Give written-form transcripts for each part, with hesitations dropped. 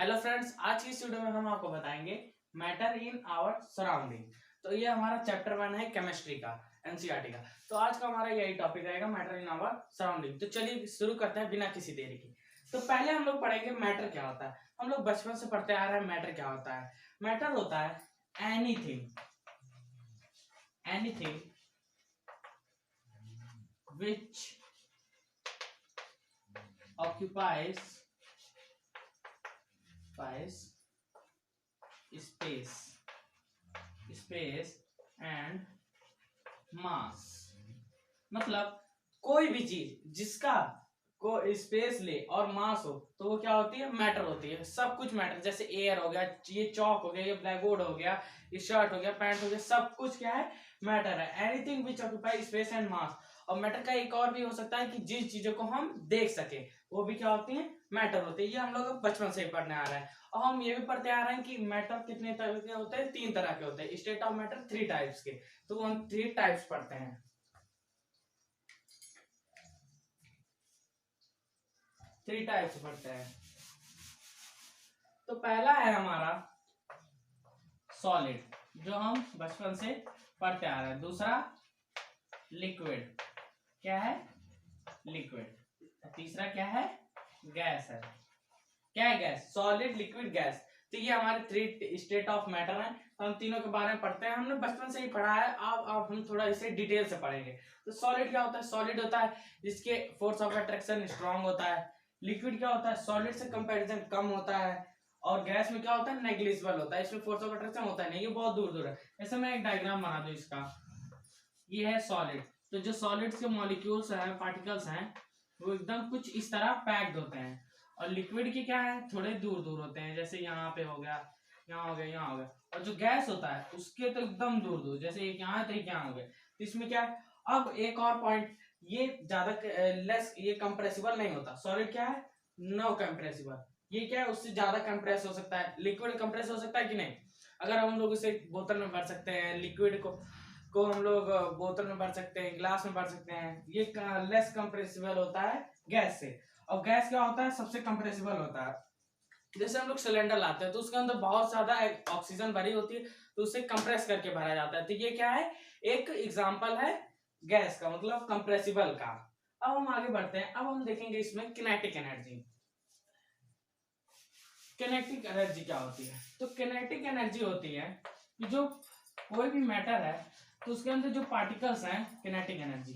Hello friends, आज की इस वीडियो में हम आपको बताएंगे मैटर इन आवर सराउंडिंग। तो ये हमारा चैप्टर 1 है केमिस्ट्री का, एनसीईआरटी का। तो आज का हमारा यही टॉपिक रहेगा, मैटर इन आवर सराउंडिंग। तो चलिए शुरू करते हैं बिना किसी देरी के। तो पहले हम लोग पढ़ेंगे मैटर क्या होता है। हम लोग बचपन से पढ़ते आ रहे हैं मैटर क्या होता है। मैटर होता है anything which occupies space and mass। मतलब कोई भी चीज जिसका को स्पेस ले और मास हो तो वो क्या होती है, मैटर होती है। सब कुछ मैटर, जैसे एयर हो गया, ये चौक हो गया, ये ब्लैक बोर्ड हो गया, ये शर्ट हो गया, पैंट हो गया, सब कुछ क्या है, मैटर है। Anything which occupy space and mass. और मैटर का एक और भी हो सकता है कि जिन चीजों को हम देख सके वो भी क्या होती है, मैटर होती है। ये हम लोग बचपन से ही पढ़ने आ रहे हैं। और हम ये भी पढ़ते आ रहे हैं कि मैटर कितने तरह के होते हैं, 3 तरह के होते हैं। स्टेट ऑफ मैटर 3 टाइप्स के। तो हम 3 टाइप्स पढ़ते हैं। 3 टाइप्स पढ़ते हैं। तो पहला है हमारा सॉलिड, जो हम बचपन से पढ़ते आ रहे हैं। दूसरा लिक्विड, क्या है, लिक्विड। तीसरा क्या है, गैस है। क्या है, गैस। Solid, liquid, gas. तो ये हमारे 3 स्टेट ऑफ मैटर हैं। तो हम तीनों के बारे में पढ़ते हैं। हमने बचपन से ही पढ़ा है, अब हम थोड़ा इसे डिटेल से पढ़ेंगे। तो सॉलिड क्या होता है, सॉलिड होता है जिसके फोर्स ऑफ अट्रैक्शन स्ट्रांग होता है। लिक्विड क्या होता है, सॉलिड से कंपैरिजन कम होता है। और गैस में क्या होता है, नेग्लिजिबल होता है, इसमें फोर्स ऑफ अट्रैक्शन होता है नहीं, ये बहुत दूर दूर है। ऐसे मैं एक डायग्राम बना दूं इसका। ये है सॉलिड। तो जो सॉलिड्स के मॉलिक्यूल्स हैं, पार्टिकल्स हैं, वो एकदम कुछ इस तरह पैक्ड होते हैं। और लिक्विड के क्या है, थोड़े दूर दूर होते हैं, जैसे यहाँ पे हो गया, यहाँ हो गया, यहाँ हो गया। और जो गैस होता है उसके तो एकदम दूर दूर, जैसे एक यहाँ तो एक यहाँ हो गया। तो इसमें क्या है, अब एक और पॉइंट, ये ज्यादा लेस, ये कंप्रेसिबल नहीं होता। सॉलिड क्या है, नो कंप्रेसिबल। ये क्या है, उससे ज्यादा कंप्रेस हो सकता है। लिक्विड कंप्रेस हो सकता है कि नहीं, अगर हम लोग इसे बोतल में भर सकते हैं, लिक्विड को हम लोग बोतल में भर सकते हैं, ग्लास में भर सकते हैं। ये लेस कंप्रेसिबल होता है गैस से। और गैस क्या होता है, सबसे कंप्रेसिबल होता है। जैसे हम लोग सिलेंडर लाते हैं तो उसके अंदर बहुत ज्यादा ऑक्सीजन भरी होती है, तो उसे कंप्रेस करके भरा जाता है। तो ये क्या है, एक एग्जांपल है गैस का, मतलब कंप्रेसिबल का। अब हम आगे बढ़ते हैं। अब हम देखेंगे इसमें किनेटिक एनर्जी। किनेटिक एनर्जी क्या होती है, तो किनेटिक एनर्जी होती है कि जो कोई भी मैटर है तो उसके अंदर जो पार्टिकल्स हैं, किनेटिक एनर्जी,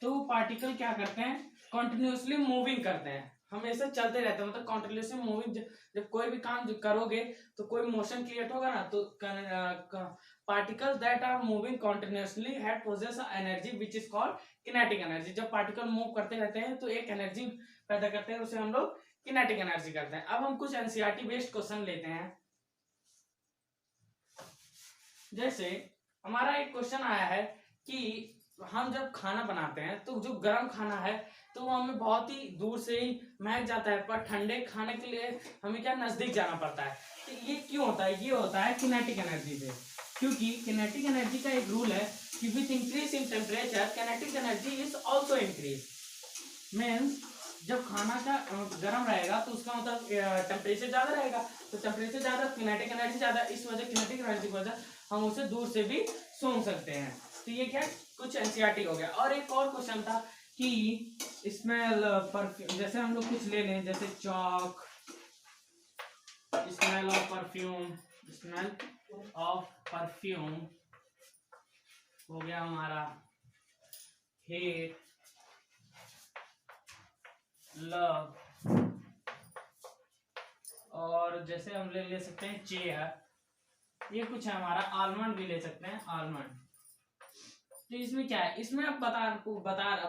तो वो पार्टिकल क्या करते हैं, कॉन्टिन्यूसली मूविंग करते हैं, हमेशा चलते रहते हैं। मतलब कॉन्टिन्यूसली मूविंग। जब कोई भी काम करोगे तो कोई मोशन क्रिएट होगा ना, तो particles that are moving continuously have possess energy which is called kinetic energy. जब पार्टिकल मूव करते रहते हैं तो एक एनर्जी पैदा करते हैं, उसे हम लोग किनेटिक एनर्जी करते हैं। अब हम कुछ एनसीईआरटी बेस्ड क्वेश्चन लेते हैं। जैसे हमारा एक क्वेश्चन आया है कि हम जब खाना बनाते हैं तो जो गर्म खाना है तो वो हमें बहुत ही दूर से ही महक जाता है, पर ठंडे खाने के लिए हमें क्या, नजदीक जाना पड़ता है। तो ये क्यों होता है, ये होता है किनेटिक एनर्जी से। क्योंकि किनेटिक एनर्जी का एक रूल है कि with increase in temperature kinetic energy is also increase. Means जब खाना का गर्म रहेगा तो उसका मतलब टेम्परेचर ज्यादा रहेगा, तो टेम्परेचर ज्यादा, किनेटिक एनर्जी ज्यादा। इस वजह किनेटिक एनर्जी की वजह हम उसे दूर से भी सूंघ सकते हैं। तो ये क्या, कुछ एनसीईआरटी हो गया। और एक और क्वेश्चन था कि स्मेल परफ्यूम, जैसे हम लोग कुछ ले लें, जैसे chalk, smell of perfume, smell of perfume हो गया हमारा, हेट, लव, और जैसे हम ले सकते हैं चेयर। ये कुछ है हमारा, आलमंड भी ले सकते हैं, आलमंड। तो इसमें क्या है, इसमें अब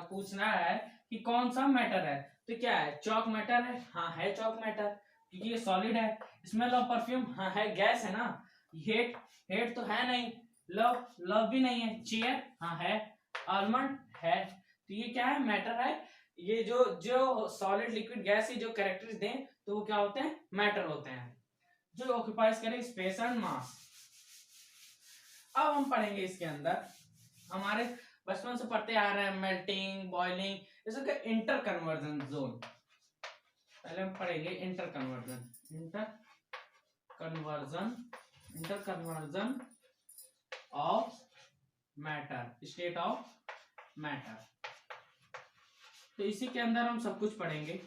पूछना है कि कौन सा मैटर है। तो क्या है, चौक मैटर है, हाँ है चौक मैटर, क्योंकि ये सॉलिड है। स्मेल ऑफ परफ्यूम, हाँ है, गैस है ना। हेट, हेट तो है नहीं। लव, लव भी नहीं है। चेयर, हाँ है। आलमंड है। तो ये क्या है, मैटर है। ये जो जो सॉलिड, लिक्विड, गैस की जो कैरेक्टर्स दें तो वो क्या होते हैं, मैटर होते हैं, जो ऑक्यूपाइज करें स्पेस एंड मास। अब हम पढ़ेंगे इसके अंदर, हमारे बचपन से पढ़ते आ रहे हैं मेल्टिंग, बॉइलिंग, जैसे इंटर कन्वर्जन जोन। पहले हम पढ़ेंगे inter conversion. Inter conversion of matter, state of matter. तो इसी के अंदर हम सब कुछ पढ़ेंगे।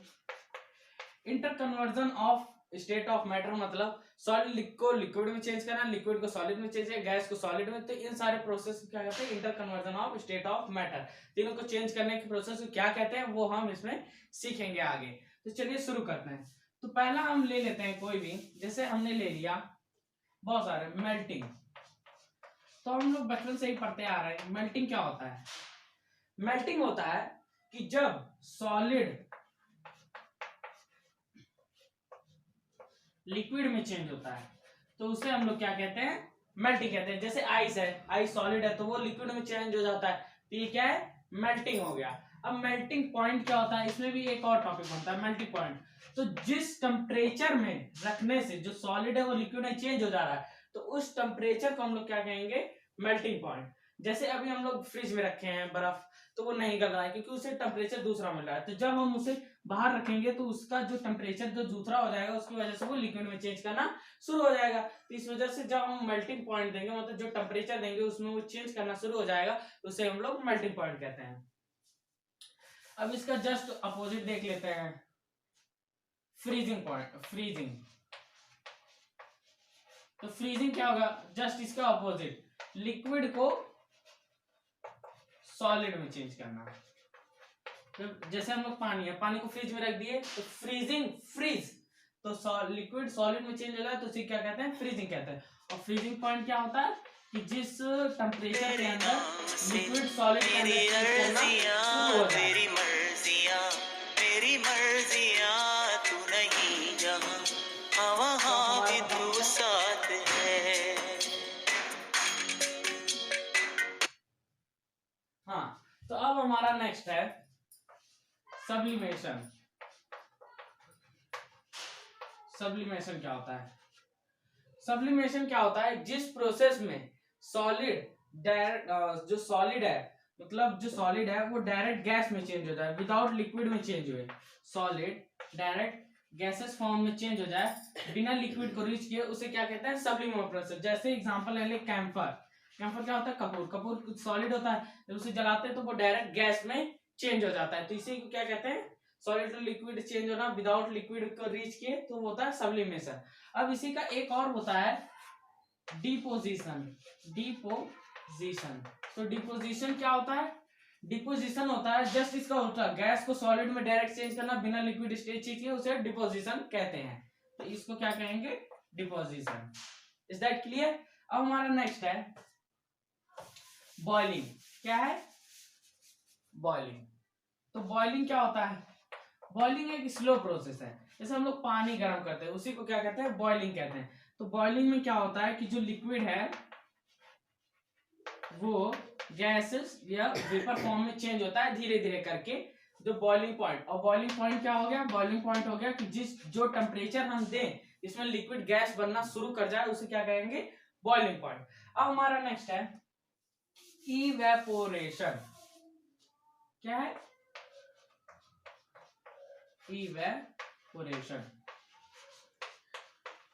Inter conversion of state of matter मतलब सॉलिड को लिक्विड में चेंज करना, लिक्विड को सॉलिड में चेंज करना, गैस को सॉलिड में। तो इन सारे प्रोसेस को क्या कहते हैं? Inter conversion of state of matter. तीनों को चेंज करने के प्रोसेस को क्या कहते हैं वो हम इसमें सीखेंगे आगे। तो चलिए शुरू करते हैं। तो पहला हम ले लेते हैं कोई भी, जैसे हमने ले लिया बहुत सारे, मेल्टिंग। तो हम लोग बचपन से ही पढ़ते आ रहे हैं मेल्टिंग क्या होता है। मेल्टिंग होता है कि जब सॉलिड लिक्विड में चेंज होता है तो उसे हम लोग क्या कहते हैं? मेल्टिंग कहते हैं। जैसे आइस है, आइस सॉलिड है तो वो लिक्विड में चेंज हो जाता है, तो ये क्या है? मेल्टिंग हो गया। अब मेल्टिंग पॉइंट क्या होता है? इसमें भी एक और टॉपिक बनता है, मेल्टिंग पॉइंट। तो जिस टेम्परेचर में रखने से जो सॉलिड है वो लिक्विड में चेंज हो जा रहा है, तो उस टेम्परेचर को हम लोग क्या कहेंगे? Melting point. जैसे अभी हम लोग फ्रिज में रखे हैं बर्फ, तो वो नहीं गल रहा है क्योंकि उसे टेम्परेचर दूसरा मिल रहा है। तो जब हम उसे बाहर रखेंगे तो उसका जो टेम्परेचर जो दूसरा हो जाएगा, उसकी वजह से वो लिक्विड में चेंज करना शुरू हो जाएगा। तो इस वजह से जब हम मेल्टिंग पॉइंट देंगे, मतलब जो टेम्परेचर देंगे उसमें वो चेंज करना शुरू हो जाएगा, तो उसे हम लोग मेल्टिंग पॉइंट कहते हैं। अब इसका जस्ट अपोजिट देख लेते हैं, फ्रीजिंग पॉइंट, फ्रीजिंग। तो फ्रीजिंग क्या होगा? जस्ट इसका अपोजिट, लिक्विड को सॉलिड में चेंज करना। तो जैसे हम लोग पानी है, पानी को फ्रिज में रख दिए तो फ्रीजिंग, फ्रीज, तो लिक्विड सॉलिड में चेंज हो जाए तो उसे क्या कहते हैं? फ्रीजिंग कहते हैं। और फ्रीजिंग पॉइंट क्या होता है कि जिस टेम्परेचर के अंदर लिक्विड सॉलिड का चेंज करना शुरू हो जाए। मेरी मर्जियां तू नहीं जहां वहां भी तू साथ है। हाँ, तो अब हमारा नेक्स्ट है सब्लिमेशन। सब्लिमेशन क्या होता है? सब्लिमेशन क्या होता है? जिस प्रोसेस में सॉलिड डायरेक्ट, जो सॉलिड है, मतलब जो सॉलिड है वो डायरेक्ट गैस में चेंज हो जाए, विदाउट लिक्विड में चेंज हुए। सॉलिड डायरेक्ट गैसेस फॉर्म में चेंज हो जाए बिना लिक्विड को रीच किए, उसे क्या कहते हैं? Sublimation process. जैसे एग्जांपल ले ले कैंफर। कैंफर क्या होता है? कपूर। कपूर सॉलिड होता है, जब उसे जलाते हैं तो वो डायरेक्ट गैस में चेंज हो जाता है, तो इसी को क्या कहते हैं? सॉलिड टू लिक्विड चेंज होना विदाउट लिक्विड को रीच किए, तो होता है सब्लिमेशन। अब इसी का एक और होता है डिपोजिशन। डिपोजिशन, तो डिपोजिशन क्या होता है? डिपोजिशन होता है जस्ट इसका होता है गैस को सॉलिड में डायरेक्ट चेंज करना बिना लिक्विड स्टेज चीज के, उसे डिपोजिशन कहते हैं। तो इसको क्या कहेंगे? डिपोजिशन। Is that clear? अब हमारा नेक्स्ट है बॉइलिंग। क्या है? बॉइलिंग। तो बॉइलिंग क्या होता है? बॉइलिंग एक स्लो प्रोसेस है। जैसे हम लोग पानी गर्म करते हैं उसी को क्या कहते हैं? बॉइलिंग कहते हैं। तो बॉइलिंग में क्या होता है कि जो लिक्विड है वो गैसेस या वेपर फॉर्म में चेंज होता है धीरे धीरे करके, जो बॉइलिंग पॉइंट। और बॉइलिंग पॉइंट क्या हो गया? बॉइलिंग पॉइंट हो गया कि जो टेम्परेचर हम दें इसमें लिक्विड गैस बनना शुरू कर जाए, उसे क्या कहेंगे? Boiling point. अब हमारा नेक्स्ट है इवेपोरेशन। क्या है? इवेपोरेशन।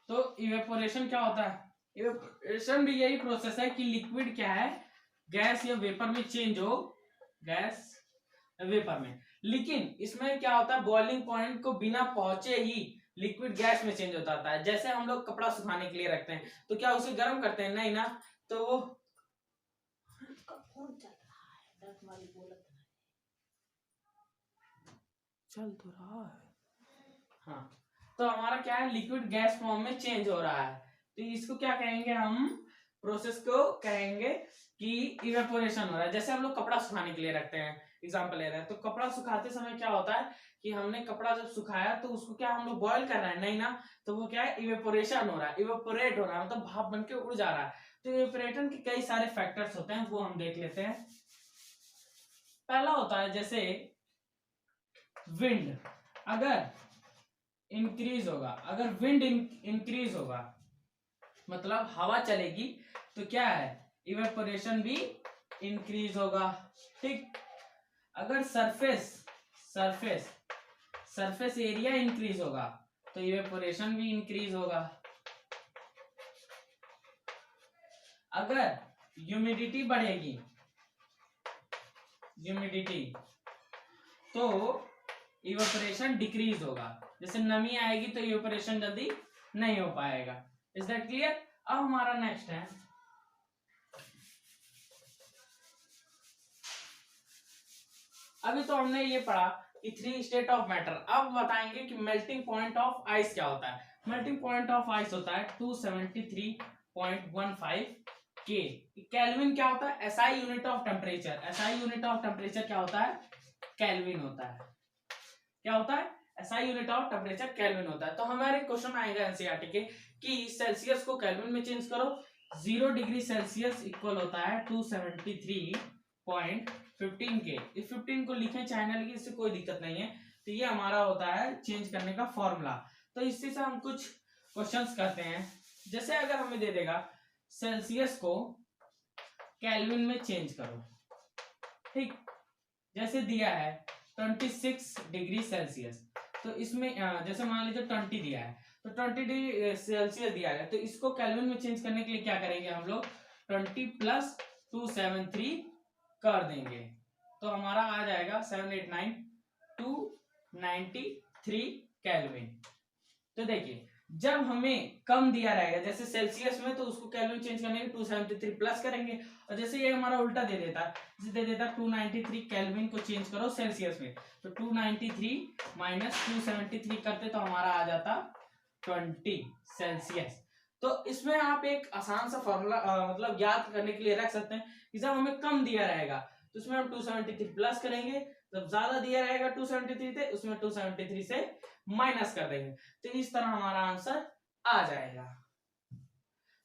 तो इवेपोरेशन क्या होता है? इवेपोरेशन भी यही प्रोसेस है कि लिक्विड क्या है? गैस या वेपर में चेंज हो, गैस वेपर में। लेकिन इसमें क्या होता है? बॉइलिंग पॉइंट को बिना पहुंचे ही लिक्विड गैस में चेंज होता है। जैसे हम लोग कपड़ा सुखाने के लिए रखते हैं तो क्या उसे गर्म करते हैं? नहीं ना। तो वो चल तो रहा है। हाँ, तो हमारा क्या है? लिक्विड गैस फॉर्म में चेंज हो रहा है, तो इसको क्या कहेंगे? हम प्रोसेस को कहेंगे कि इवेपोरेशन हो रहा है। जैसे हम लोग कपड़ा सुखाने के लिए रखते हैं, एग्जांपल ले रहे हैं, तो कपड़ा सुखाते समय क्या होता है कि हमने कपड़ा जब सुखाया तो उसको क्या हम लोग बॉयल कर रहे हैं? नहीं ना। तो वो क्या है? इवेपोरेशन हो रहा है, इवेपोरेट हो रहा है, मतलब भाप बन के उड़ जा रहा है। तो इवेपोरेशन के कई सारे फैक्टर्स होते हैं, वो हम देख लेते हैं। पहला होता है जैसे विंड। अगर इंक्रीज होगा, अगर विंड इंक्रीज होगा मतलब हवा चलेगी, तो क्या है? इवेपोरेशन भी इंक्रीज होगा। ठीक। अगर सरफेस एरिया इंक्रीज होगा तो इवेपोरेशन भी इंक्रीज होगा। अगर ह्यूमिडिटी बढ़ेगी, ह्यूमिडिटी, तो इवेपोरेशन डिक्रीज होगा। जैसे नमी आएगी तो इवेपोरेशन जल्दी नहीं हो पाएगा। Is that clear? अब हमारा नेक्स्ट है, अभी तो हमने ये पढ़ा कि 3 स्टेट ऑफ मैटर। अब बताएंगे कि मेल्टिंग पॉइंट ऑफ आइस क्या होता है। मेल्टिंग पॉइंट ऑफ आइस होता है 273.15 के। केल्विन क्या होता है? SI unit of temperature. SI unit of temperature क्या होता है? केल्विन होता है। क्या होता है? SI unit of temperature kelvin होता है। तो हमारे क्वेश्चन आएगा एनसीईआरटी के कि सेल्सियस को केल्विन में चेंज करो। 0 डिग्री सेल्सियस इक्वल होता है 273.15 के। इस 15 को लिखें चाहे ना लिखें, इससे कोई दिक्कत नहीं है। तो ये हमारा होता है चेंज करने का फॉर्मूला। तो इससे से हम कुछ क्वेश्चंस करते हैं। जैसे अगर हमें दे देगा सेल्सियस को केल्विन में चेंज करो, ठीक, जैसे दिया है 26 डिग्री सेल्सियस, तो इसमें जैसे मान लीजिए 20 दिया है, तो 20 डिग्री सेल्सियस दिया है, तो इसको केल्विन में चेंज करने के लिए क्या करेंगे हम लोग? 20 प्लस 273 कर देंगे, तो हमारा आ जाएगा 789,293 केल्विन। तो देखिए जब हमें कम दिया रहेगा जैसे सेल्सियस में, तो उसको केल्विन चेंज करने के 273 प्लस करेंगे। और जैसे ये हमारा उल्टा दे देता, जैसे दे देता 293 केल्विन को चेंज करो सेल्सियस में, तो 293 माइनस 273 करते तो हमारा आ जाता 20 सेल्सियस। तो इसमें आप एक आसान सा फॉर्मूला मतलब याद करने के लिए रख सकते हैं कि जब हमें कम दिया रहेगा तो उसमें हम 273 प्लस करेंगे, जब ज्यादा दिया रहेगा 273 थे उसमें 273 से माइनस कर देंगे, तो इस तरह हमारा आंसर आ जाएगा।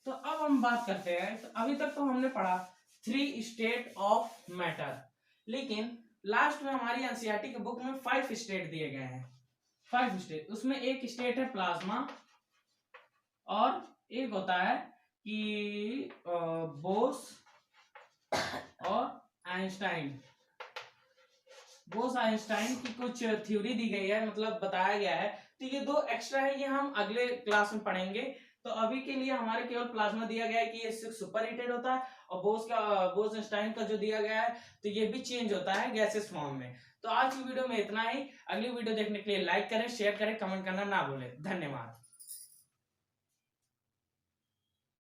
तो अब हम बात करते हैं, तो अभी तक तो हमने पढ़ा 3 स्टेट ऑफ मैटर, लेकिन लास्ट में हमारी एनसीईआरटी के बुक में 5 स्टेट दिए गए हैं। 5 स्टेट, उसमें एक स्टेट है प्लाज्मा, और एक होता है कि बोस और आइंस्टाइन। बोस आइंस्टाइन की कुछ थ्योरी दी गई है, मतलब बताया गया है। तो ये 2 एक्स्ट्रा है, ये हम अगले क्लास में पढ़ेंगे। तो अभी के लिए हमारे केवल प्लाज्मा दिया गया है कि ये सुपर हीटेड होता है, और बोस आइंस्टाइन का जो दिया गया है तो ये भी चेंज होता है गैसेस फॉर्म में। तो आज की वीडियो में इतना ही। अगली वीडियो देखने के लिए लाइक करें, शेयर करें, कमेंट करना ना भूलें। धन्यवाद।